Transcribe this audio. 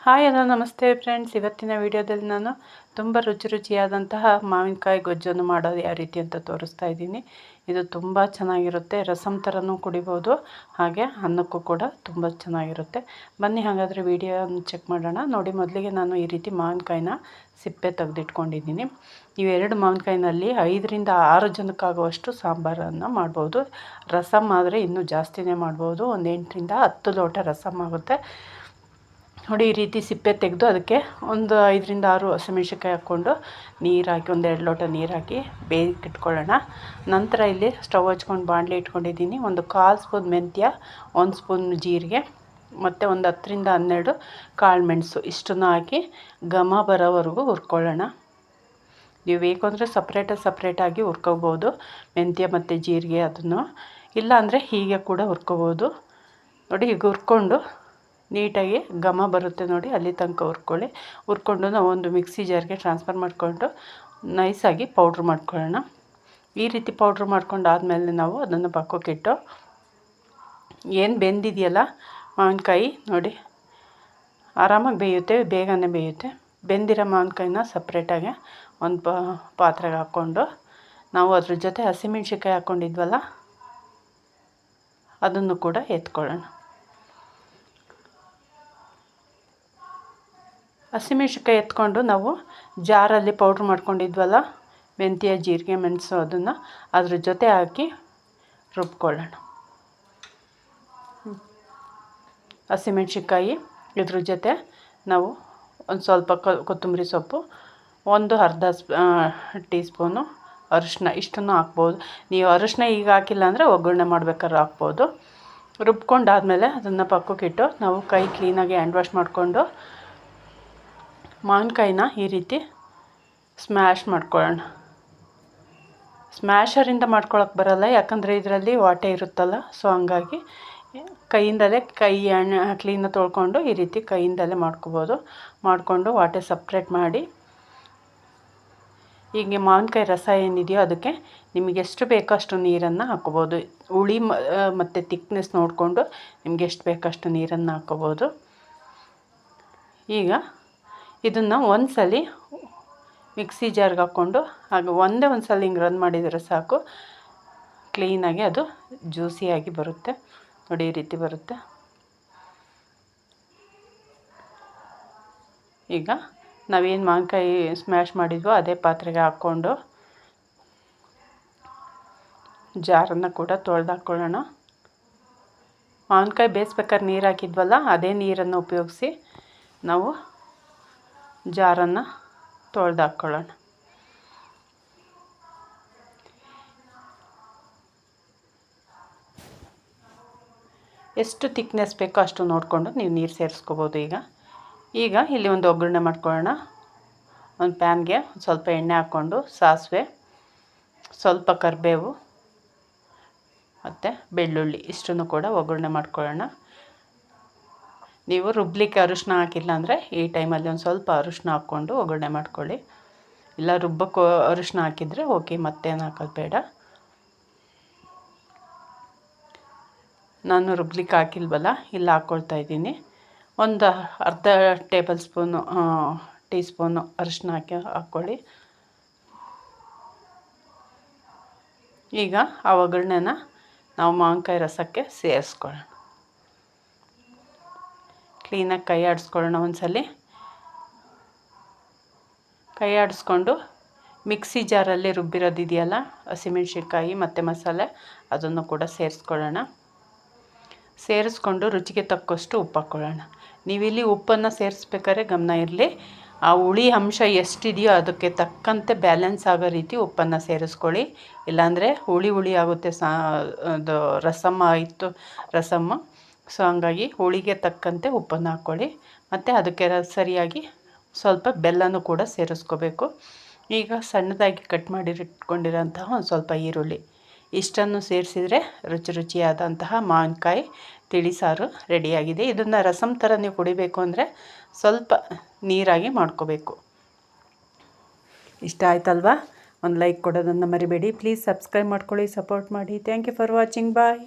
Hi hello ನಮಸ್ತೆ friends. ಇವತ್ತಿನ ವಿಡಿಯೋದಲ್ಲಿ ನಾನು ತುಂಬ ರುಚಿಯಾದಂತಹ ಮಾವಿನಕಾಯಿ ಗೊಜ್ಜನ್ನು ಮಾಡೋದು ಯಾವ ರೀತಿ ಅಂತ ತೋರಿಸ್ತಾ ಇದ್ದೀನಿ. ಇದು ತುಂಬ ಚೆನ್ನಾಗಿರುತ್ತೆ. ರಸಮ್ ಥರನೂ ಕುಡಿಬೋದು, ಹಾಗೆ ಅನ್ನಕ್ಕೂ ಕೂಡ ತುಂಬ ಚೆನ್ನಾಗಿರುತ್ತೆ. ಬನ್ನಿ ಹಾಗಾದರೆ ವಿಡಿಯೋನ ಚೆಕ್ ಮಾಡೋಣ. ನೋಡಿ, ಮೊದಲಿಗೆ ನಾನು ಈ ರೀತಿ ಮಾವಿನಕಾಯಿನ ಸಿಪ್ಪೆ ತೆಗೆದಿಟ್ಕೊಂಡಿದ್ದೀನಿ. ಇವೆರಡು ಮಾವಿನಕಾಯಿನಲ್ಲಿ 5ರಿಂದ 6 ಜನಕ್ಕಾಗುವಷ್ಟು ಸಾಂಬಾರನ್ನು ಮಾಡ್ಬೋದು. ರಸಮ್ ಆದರೆ ಇನ್ನೂ ಜಾಸ್ತಿನೇ ಮಾಡ್ಬೋದು. ಒಂದು 8ರಿಂದ 10 ಲೋಟ ರಸಮ್ ಆಗುತ್ತೆ. ನೋಡಿ, ಈ ರೀತಿ ಸಿಪ್ಪೆ ತೆಗೆದು ಅದಕ್ಕೆ ಒಂದು 5ರಿಂದ 6 ಹಸಿಮೆಣಸಿನ್ಕಾಯಿ ಹಾಕ್ಕೊಂಡು ನೀರು ಹಾಕಿ ಒಂದು 2 ಲೋಟ ನೀರು ಹಾಕಿ ಬೇಯಕ್ಕೆ ಇಟ್ಕೊಳ್ಳೋಣ. ನಂತರ ಇಲ್ಲಿ ಸ್ಟವ್ ಹಚ್ಕೊಂಡು ಬಾಣಲೆ ಇಟ್ಕೊಂಡಿದ್ದೀನಿ. ಒಂದು 1/4 ಸ್ಪೂನ್ ಮೆಂತ್ಯ, 1 ಸ್ಪೂನ್ ಜೀರಿಗೆ ಮತ್ತು ಒಂದು 10ರಿಂದ 12 ಕಾಳು ಮೆಣಸು ಇಷ್ಟನ್ನು ಹಾಕಿ ಘಮ ಬರೋವರೆಗೂ ಹುರ್ಕೊಳ್ಳೋಣ. ನೀವು ಬೇಕು ಅಂದರೆ ಸಪ್ರೇಟಾಗಿ ಹುರ್ಕೋಬೋದು, ಮೆಂತ್ಯ ಮತ್ತು ಜೀರಿಗೆ ಅದನ್ನು. ಇಲ್ಲಾಂದರೆ ಹೀಗೆ ಕೂಡ ಹುರ್ಕೋಬೋದು. ನೋಡಿ, ಈಗ ಹುರ್ಕೊಂಡು ನೀಟಾಗಿ ಘಮ ಬರುತ್ತೆ ನೋಡಿ, ಅಲ್ಲಿ ತನಕ ಹುರ್ಕೊಂಡು ನಾವು ಒಂದು ಮಿಕ್ಸಿ ಜಾರ್ಗೆ ಟ್ರಾನ್ಸ್ಫರ್ ಮಾಡಿಕೊಂಡು ನೈಸಾಗಿ ಪೌಡ್ರ್ ಮಾಡ್ಕೊಳ್ಳೋಣ. ಈ ರೀತಿ ಪೌಡ್ರ್ ಮಾಡ್ಕೊಂಡಾದಮೇಲೆ ನಾವು ಅದನ್ನು ಪಕ್ಕಕ್ಕಿಟ್ಟು, ಏನು ಬೆಂದಿದೆಯಲ್ಲ ಮಾವಿನಕಾಯಿ ನೋಡಿ, ಆರಾಮಾಗಿ ಬೇಯುತ್ತೆ, ಬೇಗನೆ ಬೇಯುತ್ತೆ. ಬೆಂದಿರೋ ಮಾವಿನಕಾಯಿನ ಸಪ್ರೇಟಾಗಿ ಒಂದು ಪಾತ್ರೆಗೆ ಹಾಕ್ಕೊಂಡು ನಾವು ಅದ್ರ ಜೊತೆ ಹಸಿಮೆಣ್ಸಿನ್ಕಾಯಿ ಹಾಕ್ಕೊಂಡಿದ್ವಲ್ಲ ಅದನ್ನು ಕೂಡ ಎತ್ಕೊಳ್ಳೋಣ. ಹಸಿಮೆಣ್ಸಿನ್ಕಾಯಿ ಎತ್ಕೊಂಡು ನಾವು ಜಾರಲ್ಲಿ ಪೌಡ್ರ್ ಮಾಡ್ಕೊಂಡಿದ್ವಲ್ಲ ಮೆಂತ್ಯ, ಜೀರಿಗೆ, ಮೆಣಸು, ಅದನ್ನು ಅದ್ರ ಜೊತೆ ಹಾಕಿ ರುಬ್ಕೊಳ್ಳೋಣ. ಹಸಿಮೆಣ್ಸಿನ್ಕಾಯಿ ಇದ್ರ ಜೊತೆ ನಾವು ಒಂದು ಸ್ವಲ್ಪ ಕೊತ್ತಂಬರಿ ಸೊಪ್ಪು, ಒಂದು ಅರ್ಧ ಟೀ ಸ್ಪೂನು ಅರಿಶಿನ ಇಷ್ಟನ್ನು ಹಾಕ್ಬೋದು. ನೀವು ಅರಿಶಿನ ಈಗ ಹಾಕಿಲ್ಲ ಅಂದರೆ ಒಗ್ಗರಣೆ ಮಾಡ್ಬೇಕಾದ್ರೆ ಹಾಕ್ಬೋದು. ರುಬ್ಕೊಂಡಾದಮೇಲೆ ಅದನ್ನು ಪಕ್ಕಕ್ಕಿಟ್ಟು ನಾವು ಕೈ ಕ್ಲೀನಾಗಿ ಹ್ಯಾಂಡ್ ವಾಶ್ ಮಾಡಿಕೊಂಡು ಮಾವಿನಕಾಯಿನ ಈ ರೀತಿ ಸ್ಮ್ಯಾಶ್ ಮಾಡ್ಕೊಳ್ಳೋಣ. ಸ್ಮ್ಯಾಶರಿಂದ ಮಾಡ್ಕೊಳಕ್ಕೆ ಬರೋಲ್ಲ, ಯಾಕಂದರೆ ಇದರಲ್ಲಿ ವಾಟೆ ಇರುತ್ತಲ್ಲ, ಸೊ ಹಂಗಾಗಿ ಕೈಯಿಂದಲೇ ಕ್ಲೀನಾಗಿ ತೊಳ್ಕೊಂಡು ಈ ರೀತಿ ಕೈಯಿಂದಲೇ ಮಾಡ್ಕೋಬೋದು. ಮಾಡಿಕೊಂಡು ವಾಟೆ ಸಪ್ರೇಟ್ ಮಾಡಿ, ಹೀಗೆ ಮಾವಿನಕಾಯಿ ರಸ ಏನಿದೆಯೋ ಅದಕ್ಕೆ ನಿಮಗೆ ಎಷ್ಟು ಬೇಕೋ ಅಷ್ಟು ನೀರನ್ನು ಹಾಕ್ಕೋಬೋದು. ಹುಳಿ ಮತ್ತು ತಿಕ್ನೆಸ್ ನೋಡಿಕೊಂಡು ನಿಮ್ಗೆ ಎಷ್ಟು ಬೇಕಷ್ಟು ನೀರನ್ನು ಹಾಕ್ಕೋಬೋದು. ಈಗ ಇದನ್ನು ಒಂದು ಸಲ ಮಿಕ್ಸಿ ಜಾರ್ಗೆ ಹಾಕ್ಕೊಂಡು ಹಾಗೆ ಒಂದು ಸಲ ಹಿಂಗೆ ರನ್ ಮಾಡಿದರೆ ಸಾಕು, ಕ್ಲೀನಾಗಿ ಅದು ಜ್ಯೂಸಿಯಾಗಿ ಬರುತ್ತೆ ನೋಡಿ, ಈ ರೀತಿ ಬರುತ್ತೆ. ಈಗ ನಾವೇನು ಮಾವಿನಕಾಯಿ ಸ್ಮ್ಯಾಶ್ ಮಾಡಿದ್ವೋ ಅದೇ ಪಾತ್ರೆಗೆ ಹಾಕ್ಕೊಂಡು ಜಾರನ್ನು ಕೂಡ ತೊಳೆದಾಕ್ಕೊಳ್ಳೋಣ. ಮಾವಿನಕಾಯಿ ಬೇಯಿಸ್ಬೇಕಾದ್ರೆ ನೀರು ಹಾಕಿದ್ವಲ್ಲ ಅದೇ ನೀರನ್ನು ಉಪಯೋಗಿಸಿ ನಾವು ಜಾರನ್ನು ತೊಳೆದಾಕ್ಕೊಳ್ಳೋಣ. ಎಷ್ಟು ತಿಕ್ನೆಸ್ ಬೇಕೋ ಅಷ್ಟು ನೋಡಿಕೊಂಡು ನೀವು ನೀರು ಸೇರಿಸ್ಕೋಬೋದು. ಈಗ ಇಲ್ಲಿ ಒಂದು ಒಗ್ಗರಣೆ ಮಾಡ್ಕೊಳ್ಳೋಣ. ಒಂದು ಪ್ಯಾನ್ಗೆ ಸ್ವಲ್ಪ ಎಣ್ಣೆ ಹಾಕ್ಕೊಂಡು ಸಾಸಿವೆ, ಸ್ವಲ್ಪ ಕರಿಬೇವು ಮತ್ತು ಬೆಳ್ಳುಳ್ಳಿ ಇಷ್ಟನ್ನು ಕೂಡ ಒಗ್ಗರಣೆ ಮಾಡ್ಕೊಳ್ಳೋಣ. ನೀವು ರುಬ್ಲಿಕ್ಕೆ ಅರಿಶಿನ ಹಾಕಿಲ್ಲ ಅಂದರೆ ಈ ಟೈಮಲ್ಲಿ ಒಂದು ಸ್ವಲ್ಪ ಅರಿಶಿನ ಹಾಕ್ಕೊಂಡು ಒಗ್ಗರಣೆ ಮಾಡ್ಕೊಳ್ಳಿ. ಇಲ್ಲ ರುಬ್ಬಕ್ಕೆ ಅರಿಶಿನ ಹಾಕಿದರೆ ಓಕೆ, ಮತ್ತೇನು ಹಾಕೋದು ಬೇಡ. ನಾನು ರುಬ್ಲಿಕ್ಕೆ ಹಾಕಿಲ್ವಲ್ಲ, ಇಲ್ಲ ಹಾಕ್ಕೊಳ್ತಾ ಇದ್ದೀನಿ. ಒಂದು ಅರ್ಧ ಟೀ ಸ್ಪೂನು ಅರಿಶಿನ ಹಾಕ್ಕೊಳ್ಳಿ. ಈಗ ಆ ಒಗ್ಗರಣೆನ ನಾವು ಮಾವಿನಕಾಯಿ ರಸಕ್ಕೆ ಸೇರಿಸ್ಕೊಳ್ಳೋಣ. ಕ್ಲೀನಾಗಿ ಕೈ ಆಡಿಸ್ಕೊಳ್ಳೋಣ. ಒಂದ್ಸಲಿ ಕೈ ಆಡಿಸ್ಕೊಂಡು ಮಿಕ್ಸಿ ಜಾರಲ್ಲಿ ರುಬ್ಬಿರೋದಿದೆಯಲ್ಲ ಹಸಿಮೆಣ್ಸಿನ್ಕಾಯಿ ಮತ್ತು ಮಸಾಲೆ, ಅದನ್ನು ಕೂಡ ಸೇರಿಸ್ಕೊಳ್ಳೋಣ. ಸೇರಿಸ್ಕೊಂಡು ರುಚಿಗೆ ತಕ್ಕಷ್ಟು ಉಪ್ಪು ಹಾಕ್ಕೊಳ್ಳೋಣ. ನೀವಿಲ್ಲಿ ಉಪ್ಪನ್ನು ಸೇರಿಸ್ಬೇಕಾದ್ರೆ ಗಮನ ಇರಲಿ, ಆ ಹುಳಿ ಅಂಶ ಎಷ್ಟಿದೆಯೋ ಅದಕ್ಕೆ ತಕ್ಕಂತೆ ಬ್ಯಾಲೆನ್ಸ್ ಆಗೋ ರೀತಿ ಉಪ್ಪನ್ನು ಸೇರಿಸ್ಕೊಳ್ಳಿ. ಇಲ್ಲಾಂದರೆ ಹುಳಿ ಆಗುತ್ತೆ. ಅದು ರಸಮ್ಮ ಸೊ ಹಂಗಾಗಿ ಹುಳಿಗೆ ತಕ್ಕಂತೆ ಉಪ್ಪನ್ನು ಹಾಕ್ಕೊಳ್ಳಿ. ಮತ್ತು ಅದಕ್ಕೆ ಸರಿಯಾಗಿ ಸ್ವಲ್ಪ ಬೆಲ್ಲನೂ ಕೂಡ ಸೇರಿಸ್ಕೋಬೇಕು. ಈಗ ಸಣ್ಣದಾಗಿ ಕಟ್ ಮಾಡಿಟ್ಕೊಂಡಿರೋಂತಹ ಒಂದು ಸ್ವಲ್ಪ ಈರುಳ್ಳಿ ಇಷ್ಟನ್ನು ಸೇರಿಸಿದರೆ ರುಚಿಯಾದಂತಹ ಮಾವಿನಕಾಯಿ ತಿಳಿಸಾರು ರೆಡಿಯಾಗಿದೆ. ಇದನ್ನು ರಸಮ್ ಥರ ನೀವು ಕುಡಿಬೇಕು ಅಂದರೆ ಸ್ವಲ್ಪ ನೀರಾಗಿ ಮಾಡ್ಕೋಬೇಕು. ಇಷ್ಟ ಆಯ್ತಲ್ವಾ? ಒಂದು ಲೈಕ್ ಕೊಡೋದನ್ನು ಮರಿಬೇಡಿ. ಪ್ಲೀಸ್ ಸಬ್ಸ್ಕ್ರೈಬ್ ಮಾಡ್ಕೊಳ್ಳಿ, ಸಪೋರ್ಟ್ ಮಾಡಿ. Thank you for watching. Bye.